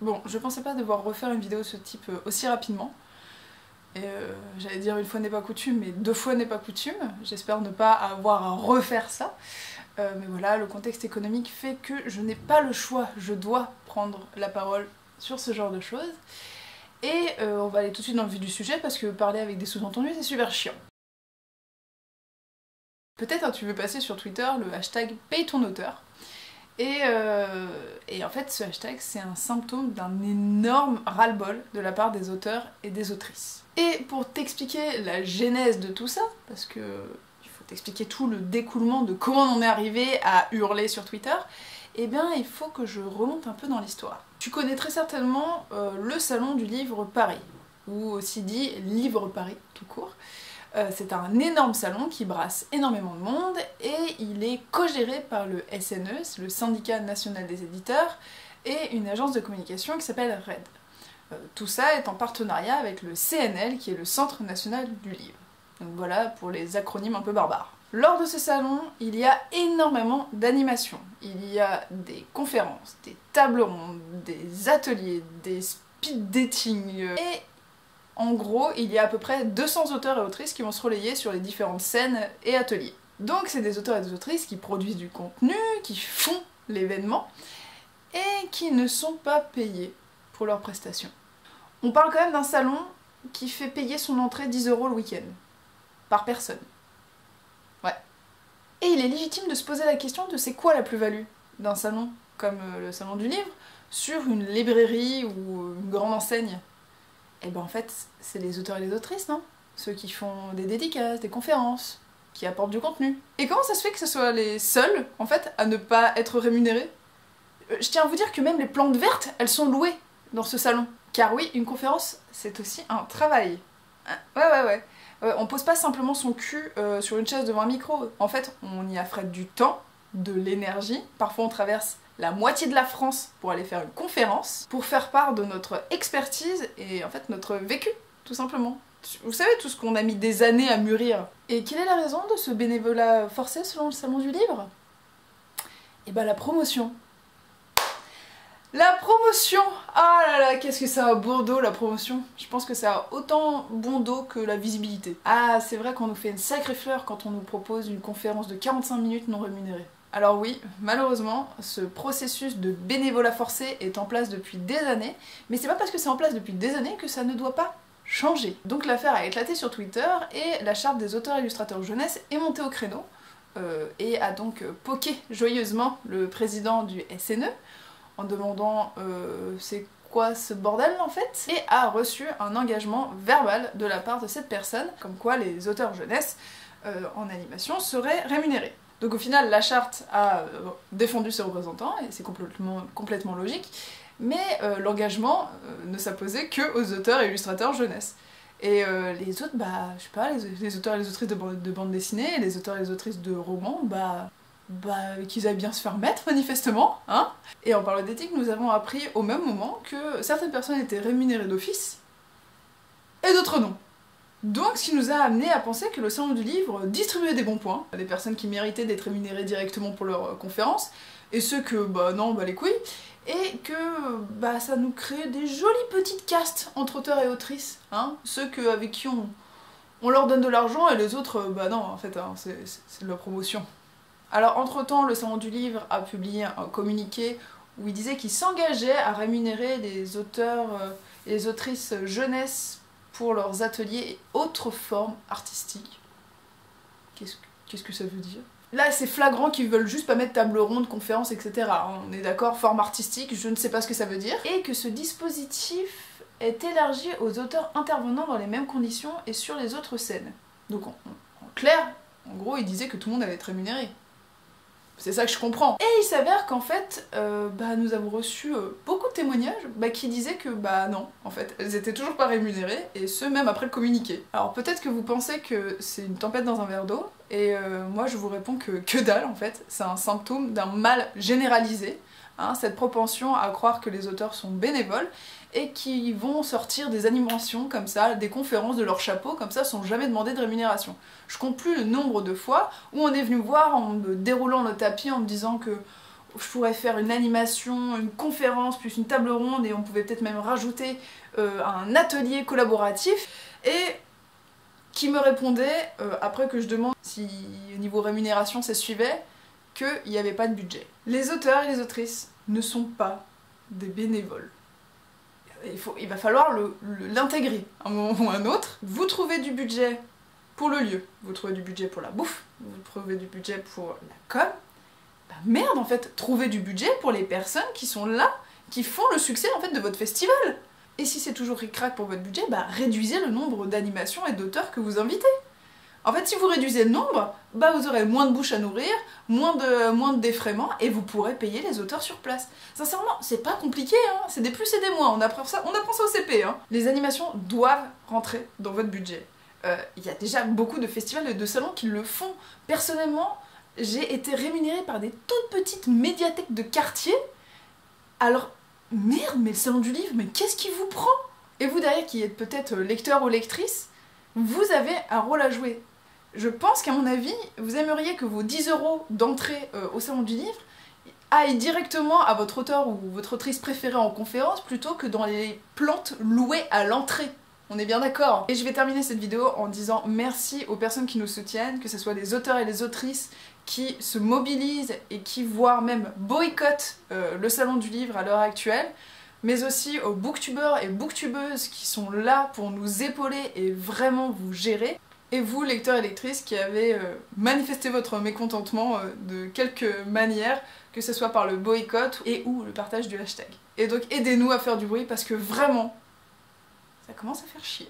Bon, je pensais pas devoir refaire une vidéo de ce type aussi rapidement. Et j'allais dire une fois n'est pas coutume, mais 2 fois n'est pas coutume. J'espère ne pas avoir à refaire ça. Mais voilà, le contexte économique fait que je n'ai pas le choix. Je dois prendre la parole sur ce genre de choses. Et on va aller tout de suite dans le vif du sujet parce que parler avec des sous-entendus c'est super chiant. Peut-être tu veux passer sur Twitter le hashtag paye ton auteur. Et en fait ce hashtag c'est un symptôme d'un énorme ras-le-bol de la part des auteurs et des autrices. Et pour t'expliquer la genèse de tout ça, parce que il faut t'expliquer tout le découlement de comment on est arrivé à hurler sur Twitter, eh bien il faut que je remonte un peu dans l'histoire. Tu connais très certainement le salon du livre Paris, ou aussi dit Livre Paris tout court. C'est un énorme salon qui brasse énormément de monde et il est co-géré par le SNE, le Syndicat National des Éditeurs, et une agence de communication qui s'appelle RED. Tout ça est en partenariat avec le CNL qui est le Centre National du Livre. Donc voilà pour les acronymes un peu barbares. Lors de ce salon, il y a énormément d'animations. Il y a des conférences, des tables rondes, des ateliers, des speed dating et en gros, il y a à peu près 200 auteurs et autrices qui vont se relayer sur les différentes scènes et ateliers. Donc c'est des auteurs et des autrices qui produisent du contenu, qui font l'événement, et qui ne sont pas payés pour leurs prestations. On parle quand même d'un salon qui fait payer son entrée 10 € le week-end, par personne. Ouais. Et il est légitime de se poser la question de c'est quoi la plus-value d'un salon, comme le salon du livre, sur une librairie ou une grande enseigne. Et ben en fait, c'est les auteurs et les autrices, non? Ceux qui font des dédicaces, des conférences, qui apportent du contenu. Et comment ça se fait que ce soit les seuls, en fait, à ne pas être rémunérés? Je tiens à vous dire que même les plantes vertes, elles sont louées dans ce salon. Car oui, une conférence, c'est aussi un travail. Ouais. On pose pas simplement son cul sur une chaise devant un micro. En fait, on y affrète du temps, de l'énergie. Parfois, on traverse la moitié de la France pour aller faire une conférence, pour faire part de notre expertise et en fait notre vécu, tout simplement. Vous savez, tout ce qu'on a mis des années à mûrir. Et quelle est la raison de ce bénévolat forcé selon le salon du livre? Et bah la promotion. La promotion! Ah là là, qu'est-ce que ça a bon dos la promotion. Je pense que ça a autant bon dos que la visibilité. Ah, c'est vrai qu'on nous fait une sacrée fleur quand on nous propose une conférence de 45 minutes non rémunérée. Alors oui, malheureusement, ce processus de bénévolat forcé est en place depuis des années, mais c'est pas parce que c'est en place depuis des années que ça ne doit pas changer. Donc l'affaire a éclaté sur Twitter et la charte des auteurs illustrateurs jeunesse est montée au créneau et a donc poké joyeusement le président du SNE en demandant c'est quoi ce bordel en fait, et a reçu un engagement verbal de la part de cette personne, comme quoi les auteurs jeunesse en animation seraient rémunérés. Donc au final, la charte a défendu ses représentants, et c'est complètement logique, mais l'engagement ne s'apposait que aux auteurs et illustrateurs jeunesse. Et les autres, bah, je sais pas, les auteurs et les autrices de bande dessinée, les auteurs et les autrices de romans, bah qu'ils aillent bien se faire mettre, manifestement, hein. Et en parlant d'éthique, nous avons appris au même moment que certaines personnes étaient rémunérées d'office, et d'autres non. Donc ce qui nous a amené à penser que le salon du livre distribuait des bons points à des personnes qui méritaient d'être rémunérées directement pour leurs conférences, et ceux que, bah non, bah les couilles, et que bah ça nous crée des jolies petites castes entre auteurs et autrices, hein, ceux avec qui on leur donne de l'argent et les autres, bah non, en fait, hein, c'est de la promotion. Alors entre-temps, le salon du livre a publié un communiqué où il disait qu'il s'engageait à rémunérer les auteurs et les autrices jeunesse pour leurs ateliers et autres formes artistiques. Qu'est-ce que ça veut dire? Là, c'est flagrant qu'ils veulent juste pas mettre table ronde, conférence, etc. On est d'accord, forme artistique, je ne sais pas ce que ça veut dire. Et que ce dispositif est élargi aux auteurs intervenant dans les mêmes conditions et sur les autres scènes. Donc en clair, en gros, il disait que tout le monde allait être rémunéré. C'est ça que je comprends. Et il s'avère qu'en fait, nous avons reçu beaucoup de témoignages qui disaient que non, en fait, elles étaient toujours pas rémunérées, et ce même après le communiqué. Alors peut-être que vous pensez que c'est une tempête dans un verre d'eau, et moi je vous réponds que dalle en fait, c'est un symptôme d'un mal généralisé, hein, cette propension à croire que les auteurs sont bénévoles, et qui vont sortir des animations comme ça, des conférences de leur chapeau comme ça, sans jamais demander de rémunération. Je compte plus le nombre de fois où on est venu me voir en me déroulant le tapis en me disant que je pourrais faire une animation, une conférence, plus une table ronde, et on pouvait peut-être même rajouter un atelier collaboratif. Et qui me répondait, après que je demande si au niveau rémunération ça suivait, qu'il n'y avait pas de budget. Les auteurs et les autrices ne sont pas des bénévoles. Il va falloir l'intégrer à un moment ou à un autre. Vous trouvez du budget pour le lieu, vous trouvez du budget pour la bouffe, vous trouvez du budget pour la com. Bah merde en fait, trouvez du budget pour les personnes qui sont là, qui font le succès en fait de votre festival. Et si c'est toujours ric-rac pour votre budget, bah réduisez le nombre d'animations et d'auteurs que vous invitez. En fait, si vous réduisez le nombre, bah vous aurez moins de bouches à nourrir, moins de défraiements, et vous pourrez payer les auteurs sur place. Sincèrement, c'est pas compliqué, hein, c'est des plus et des moins, on apprend ça au CP. Hein. Les animations doivent rentrer dans votre budget. Il y a déjà beaucoup de festivals et de salons qui le font. Personnellement, j'ai été rémunérée par des toutes petites médiathèques de quartier. Alors, merde, mais le salon du livre, mais qu'est-ce qui vous prend? Et vous derrière qui êtes peut-être lecteur ou lectrice, vous avez un rôle à jouer. Je pense qu'à mon avis, vous aimeriez que vos 10 € d'entrée au salon du livre aillent directement à votre auteur ou votre autrice préférée en conférence plutôt que dans les plantes louées à l'entrée. On est bien d'accord. Et je vais terminer cette vidéo en disant merci aux personnes qui nous soutiennent, que ce soit les auteurs et les autrices qui se mobilisent et qui, voire même boycottent le salon du livre à l'heure actuelle, mais aussi aux booktubeurs et booktubeuses qui sont là pour nous épauler et vraiment vous gérer. Et vous, lecteurs et lectrices, qui avez manifesté votre mécontentement de quelque manière, que ce soit par le boycott et ou le partage du hashtag. Et donc aidez-nous à faire du bruit parce que vraiment, ça commence à faire chier.